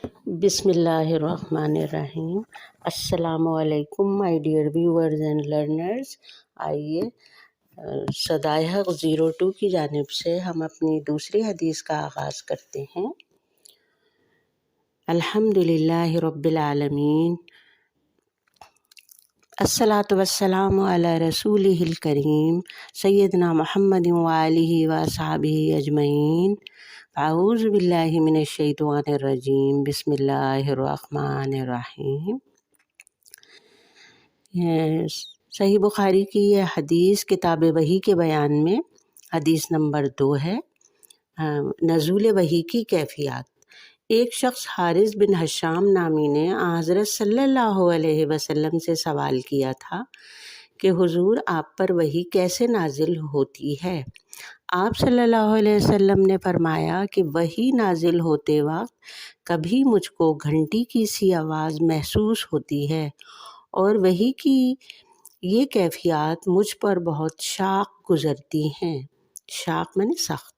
بسم اللہ الرحمن الرحیم۔ السلام علیکم my dear viewers and learners. آئیے صدائے حق 02 کی جانب سے ہم اپنی دوسری حدیث کا آغاز کرتے ہیں۔ الحمدللہ رب العالمین، الصلاۃ والسلام علی رسولہ الکریم سیدنا محمد وآلہ وصحبہ اجمعین۔ اعوذ باللہ من الشیطان الرجیم، بسم اللہ الرحمن الرحیم۔ صحیح بخاری کی یہ حدیث کتاب وحی کے بیان میں حدیث نمبر 2 ہے۔ نزول وحی کی کیفیات۔ ایک شخص حارث بن حشام نامی نے حضرت صلی اللہ علیہ وسلم سے سوال کیا تھا کہ حضور آپ پر وحی کیسے نازل ہوتی ہے؟ آپ صلی اللہ علیہ وسلم نے فرمایا کہ وحی نازل ہوتے وقت کبھی مجھ کو گھنٹی کی سی آواز محسوس ہوتی ہے، اور وحی کی یہ کیفیات مجھ پر بہت شاق گزرتی ہیں۔ شاق معنی سخت۔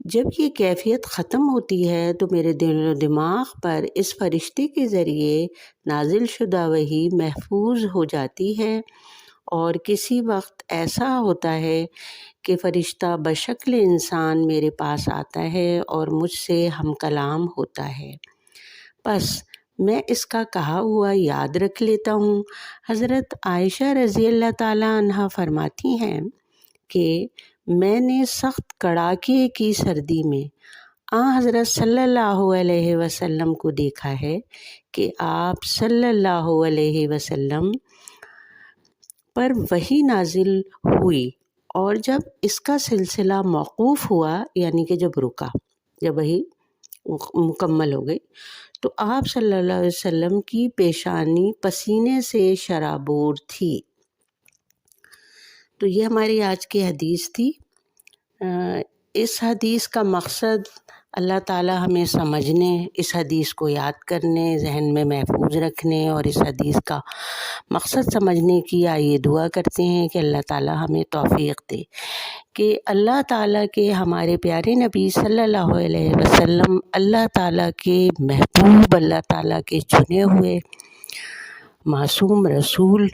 جب یہ کیفیت ختم ہوتی ہے تو میرے دل و دماغ پر اس فرشتے کے ذریعے نازل شدہ وحی محفوظ ہو جاتی ہے، اور کسی وقت ایسا ہوتا ہے کہ فرشتہ بشکل انسان میرے پاس آتا ہے اور مجھ سے ہم کلام ہوتا ہے، بس میں اس کا کہا ہوا یاد رکھ لیتا ہوں۔ حضرت عائشہ رضی اللہ تعالیٰ عنہا فرماتی ہیں کہ میں نے سخت کڑاکے کی سردی میں حضرت صلی اللہ علیہ وسلم کو دیکھا ہے کہ آپ صلی اللہ علیہ وسلم پر وحی نازل ہوئی، اور جب اس کا سلسلہ موقوف ہوا، یعنی کہ جب رکا، جب وحی مکمل ہو گئی، تو آپ صلی اللہ علیہ وسلم کی پیشانی پسینے سے شرابور تھی۔ تو یہ ہماری آج کی حدیث تھی۔ اس حدیث کا مقصد اللہ تعالیٰ ہمیں سمجھنے، اس حدیث کو یاد کرنے، ذہن میں محفوظ رکھنے اور اس حدیث کا مقصد سمجھنے کی آئیے دعا کرتے ہیں کہ اللہ تعالیٰ ہمیں توفیق دے کہ اللہ تعالیٰ کے ہمارے پیارے نبی صلی اللہ علیہ وسلم اللہ تعالیٰ کے محبوب، اللہ تعالیٰ کے چنے ہوئے معصوم رسول،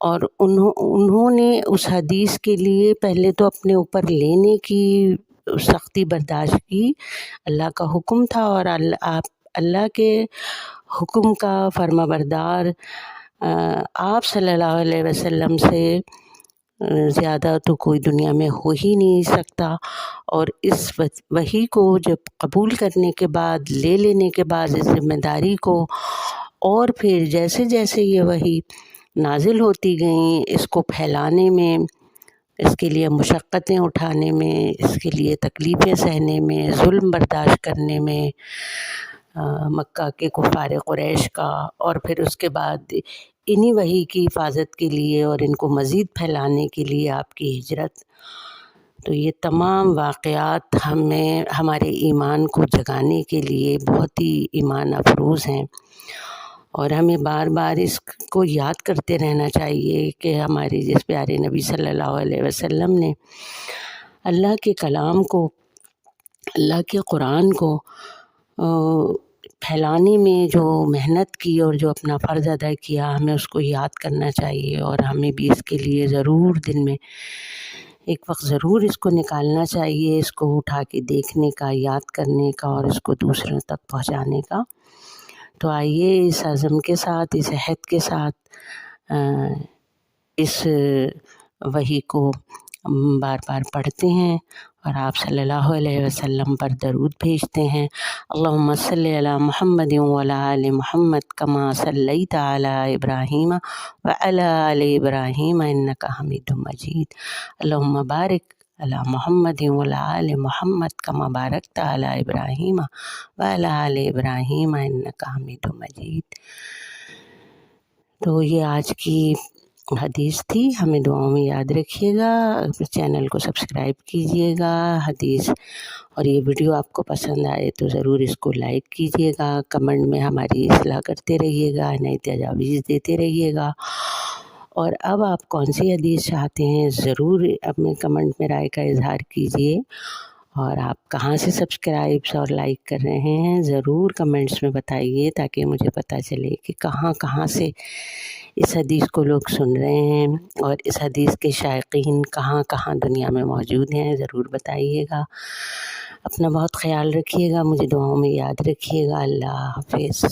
اور انہوں نے اس حدیث کے لیے پہلے تو اپنے اوپر لینے کی سختی برداشت کی۔ اللہ کا حکم تھا، اور آپ اللہ کے حکم کا فرما بردار آپ صلی اللہ علیہ وسلم سے زیادہ تو کوئی دنیا میں ہو ہی نہیں سکتا، اور اس وحی کو جب قبول کرنے کے بعد، لے لینے کے بعد اس ذمہ داری کو، اور پھر جیسے جیسے یہ وحی نازل ہوتی گئیں، اس کو پھیلانے میں، اس کے لیے مشقتیں اٹھانے میں، اس کے لیے تکلیفیں سہنے میں، ظلم برداشت کرنے میں مکہ کے کفار قریش کا، اور پھر اس کے بعد انہی وحی کی حفاظت کے لیے اور ان کو مزید پھیلانے کے لیے آپ کی ہجرت۔ تو یہ تمام واقعات ہمیں ہمارے ایمان کو جگانے کے لیے بہت ہی ایمان افروز ہیں، اور ہمیں بار بار اس کو یاد کرتے رہنا چاہیے کہ ہمارے جس پیارے نبی صلی اللہ علیہ وسلم نے اللہ کے کلام کو، اللہ کے قرآن کو پھیلانے میں جو محنت کی اور جو اپنا فرض ادا کیا، ہمیں اس کو یاد کرنا چاہیے، اور ہمیں بھی اس کے لیے ضرور دن میں ایک وقت ضرور اس کو نکالنا چاہیے، اس کو اٹھا کے دیکھنے کا، یاد کرنے کا، اور اس کو دوسروں تک پہنچانے کا۔ تو آئیے اس عزم کے ساتھ، اس عہد کے ساتھ اس وحی کو بار بار پڑھتے ہیں اور آپ صلی اللہ علیہ وسلم پر درود بھیجتے ہیں۔ اللہم صلی علی محمد وعلی آل محمد کما صلیت علی ابراہیم وعلی آل ابراہیم انک حمید مجید۔ اللہم بارک علی محمد وعلی آل محمد کما بارکت علی ابراہیم وعلی آل ابراہیم انک حمید مجید۔ تو یہ آج کی حدیث تھی، ہمیں دعاؤں میں یاد رکھیے گا، چینل کو سبسکرائب کیجیے گا۔ حدیث اور یہ ویڈیو آپ کو پسند آئے تو ضرور اس کو لائک کیجیے گا، کمنٹ میں ہماری اصلاح کرتے رہیے گا، نئی تجاویز دیتے رہیے گا، اور اب آپ کون سی حدیث چاہتے ہیں ضرور اپنے کمنٹ میں رائے کا اظہار کیجیے، اور آپ کہاں سے سبسکرائبس اور لائک کر رہے ہیں ضرور کمنٹس میں بتائیے، تاکہ مجھے پتہ چلے کہ کہاں کہاں سے اس حدیث کو لوگ سن رہے ہیں، اور اس حدیث کے شائقین کہاں کہاں دنیا میں موجود ہیں، ضرور بتائیے گا۔ اپنا بہت خیال رکھیے گا، مجھے دعاؤں میں یاد رکھیے گا۔ اللہ حافظ۔